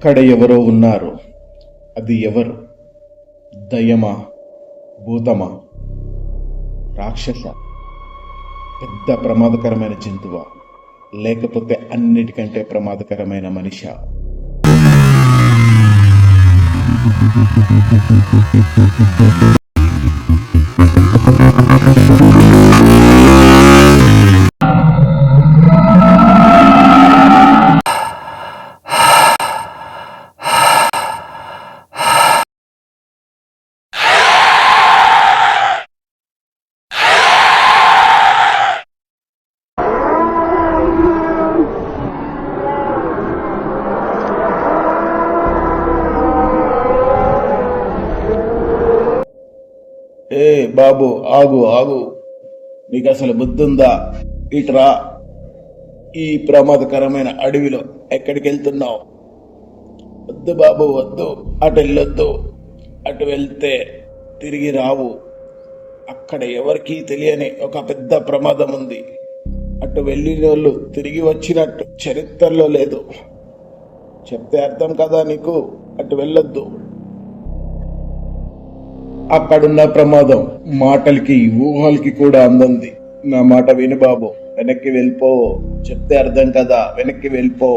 అక్కడ ఎవరో ఉన్నారు. అది ఎవరు? దయ్యమా, భూతమా, రాక్షస, పెద్ద ప్రమాదకరమైన జంతువా, లేకపోతే అన్నిటికంటే ప్రమాదకరమైన మనిషా? ఏ బాబు, ఆగు ఆగు, నీకు అసలు బుద్ధుందా? ఇట్రా. ఈ ప్రమాదకరమైన అడవిలో ఎక్కడికి వెళ్తున్నావు? వద్దు బాబు, వద్దు, అటు వెళ్ళొద్దు. అటు వెళ్తే తిరిగి రావు. అక్కడ ఎవరికీ తెలియని ఒక పెద్ద ప్రమాదం ఉంది. అటు వెళ్ళిన వాళ్ళు తిరిగి వచ్చినట్టు చరిత్రలో లేదు. చెప్తే అర్థం కదా నీకు? అటు వెళ్ళొద్దు. అక్కడున్న ప్రమాదం మాటలకి ఊహలకి కూడా అందంది. నా మాట విను బాబు, వెనక్కి వెళ్ళిపో. చెప్తే అర్థం కదా, వెనక్కి వెళ్ళిపో.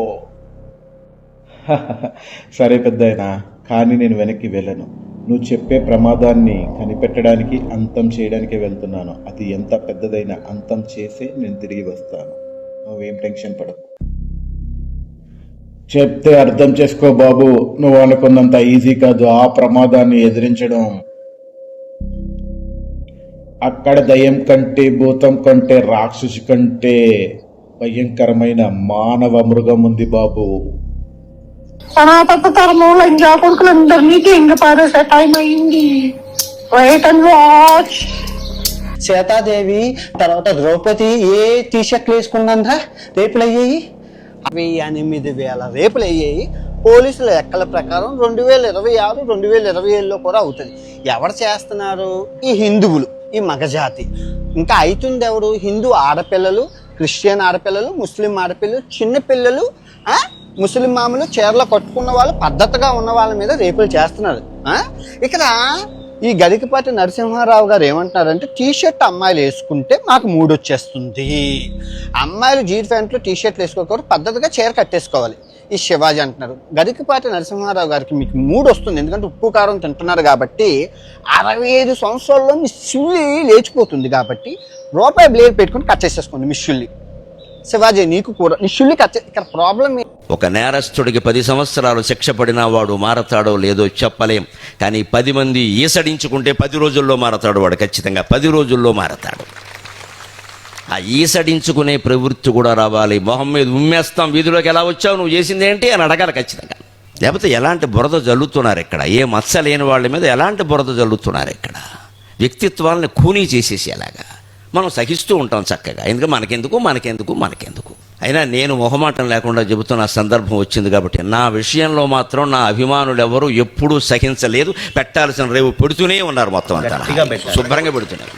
సరే పెద్దయినా, కానీ నేను వెనక్కి వెళ్ళను. నువ్వు చెప్పే ప్రమాదాన్ని కనిపెట్టడానికి, అంతం చేయడానికే వెళ్తున్నాను. అది ఎంత పెద్దదైనా అంతం చేసే నేను తిరిగి వస్తాను. నువ్వేం టెన్షన్ పడకు. చెప్తే అర్థం చేసుకో బాబు. నువ్వు అనుకున్నంత ఈజీ కాదు ఆ ప్రమాదాన్ని ఎదిరించడం. అక్కడ దయ్యం కంటే, భూతం కంటే, రాక్షసు కంటే భయంకరమైన మానవ మృగం ఉంది బాబు. సనాతన ధర్మంలో ఇంకా కొడుకులందరినీ ఇంకా పారేసే టైం అయింది. Wait and watch. సీతాదేవి తర్వాత ద్రౌపది ఏ టీషర్ట్లు వేసుకుందా రేపులు అయ్యాయి? 8,000 రేపులు అయ్యాయి. పోలీసుల లెక్కల ప్రకారం 2026, 2027లో కూడా అవుతుంది. ఎవరు చేస్తున్నారు? ఈ హిందువులు, ఈ మగజాతి. ఇంకా అవుతుంది ఎవరు? హిందూ ఆడపిల్లలు, క్రిస్టియన్ ఆడపిల్లలు, ముస్లిం ఆడపిల్లలు, చిన్న పిల్లలు, ముస్లిం మామూలు చీరలో కట్టుకున్న వాళ్ళు, పద్ధతిగా ఉన్న వాళ్ళ మీద రేపులు చేస్తున్నారు. ఇక్కడ ఈ గరికపాటి నరసింహారావు గారు ఏమంటున్నారంటే, టీషర్ట్ అమ్మాయిలు వేసుకుంటే మాకు మూడు వచ్చేస్తుంది. అమ్మాయిలు జీన్ ప్యాంట్లు టీషర్ట్లు వేసుకోకూడదు, పద్ధతిగా చీర కట్టేసుకోవాలి. ఈ శివాజీ అంటున్నారు. గరికపాటి నరసింహారావు గారికి మీకు మూడు వస్తుంది, ఎందుకంటే ఉప్పు కారం తింటున్నారు కాబట్టి. 65 సంవత్సరాల్లో మీ శివులి లేచిపోతుంది కాబట్టి రూపాయి బ్లేడ్ పెట్టుకుని కట్ చేసేసుకోండి మీ శివులి. శివాజీ నీకు కూడా నీ శివులి కట్. ఇక్కడ ప్రాబ్లం ఒక నేరస్తుడికి 10 సంవత్సరాలు శిక్ష పడినా వాడు మారతాడో లేదో చెప్పలేం. కానీ 10 మంది ఈసడించుకుంటే 10 రోజుల్లో మారతాడు వాడు. ఖచ్చితంగా 10 రోజుల్లో మారతాడు. ఆ ఈసడించుకునే ప్రవృత్తి కూడా రావాలి. మొహం మీద ఉమ్మేస్తాం, వీధిలోకి ఎలా వచ్చావు, నువ్వు చేసింది ఏంటి అని అడగాలి ఖచ్చితంగా. లేకపోతే ఎలాంటి బురద జల్లుతున్నారు ఇక్కడ? ఏ మచ్చ లేని వాళ్ళ మీద ఎలాంటి బురద జల్లుతున్నారు ఇక్కడ? వ్యక్తిత్వాలని ఖూనీ చేసేసి అలాగా మనం సహిస్తూ ఉంటాం చక్కగా. ఎందుకంటే మనకెందుకు. అయినా నేను మొహమాటం లేకుండా చెబుతున్న సందర్భం వచ్చింది కాబట్టి, నా విషయంలో మాత్రం నా అభిమానులు ఎవరు ఎప్పుడూ సహించలేదు. పెట్టాల్సిన రేవు పెడుతూనే ఉన్నారు, మొత్తం అంతా శుభ్రంగా పెడుతున్నారు.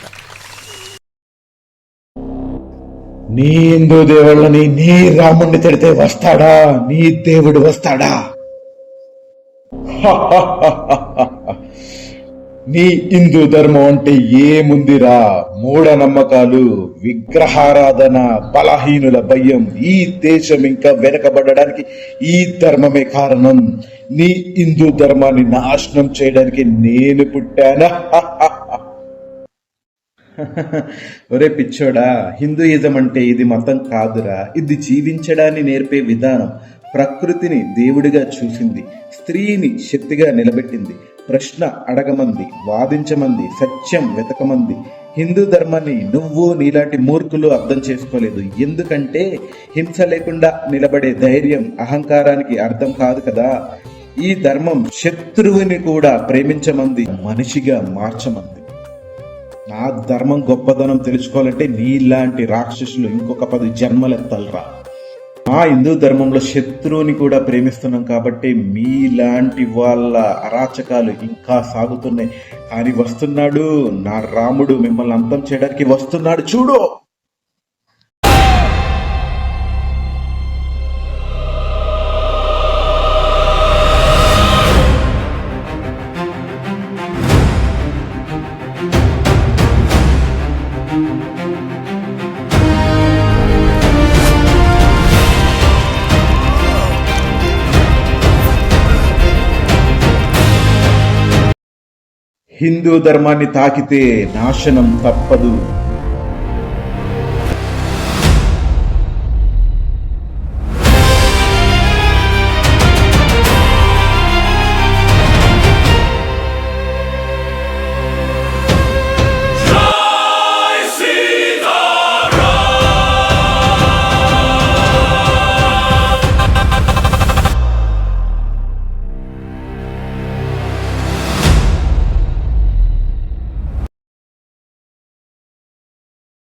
నీ హిందూ దేవుళ్ళని, నీ రాముణ్ణి తిడితే వస్తాడా? నీ దేవుడు వస్తాడా? నీ హిందూ ధర్మం అంటే ఏముందిరా? మూఢనమ్మకాలు, విగ్రహారాధన, బలహీనుల భయం. ఈ దేశం ఇంకా వెనకబడడానికి ఈ ధర్మమే కారణం. నీ హిందూ ధర్మాన్ని నాశనం చేయడానికి నేను పుట్టానా? ఒరే పిచ్చోడా, హిందూయిజం అంటే ఇది మతం కాదురా. ఇది జీవించడాన్ని నేర్పే విధానం. ప్రకృతిని దేవుడిగా చూసింది, స్త్రీని శక్తిగా నిలబెట్టింది, ప్రశ్న అడగమంది, వాదించమంది, సత్యం వెతకమంది. హిందూ ధర్మాన్ని నువ్వు నీలాంటి మూర్ఖులు అర్థం చేసుకోలేదు. ఎందుకంటే హింస లేకుండా నిలబడే ధైర్యం అహంకారానికి అర్థం కాదు కదా. ఈ ధర్మం శత్రువుని కూడా ప్రేమించమంది, మనిషిగా మార్చమంది. నా ధర్మం గొప్పదనం తెలుసుకోవాలంటే నీలాంటి రాక్షసులు ఇంకొక 10 జన్మలెత్తలరా. మా హిందూ ధర్మంలో శత్రువుని కూడా ప్రేమిస్తున్నాం కాబట్టి మీలాంటి వాళ్ళ అరాచకాలు ఇంకా సాగుతున్నాయి. కానీ వస్తున్నాడు నా రాముడు, మిమ్మల్ని అంతం చేయడానికి వస్తున్నాడు చూడు. హిందూ ధర్మాన్ని తాకితే నాశనం తప్పదు.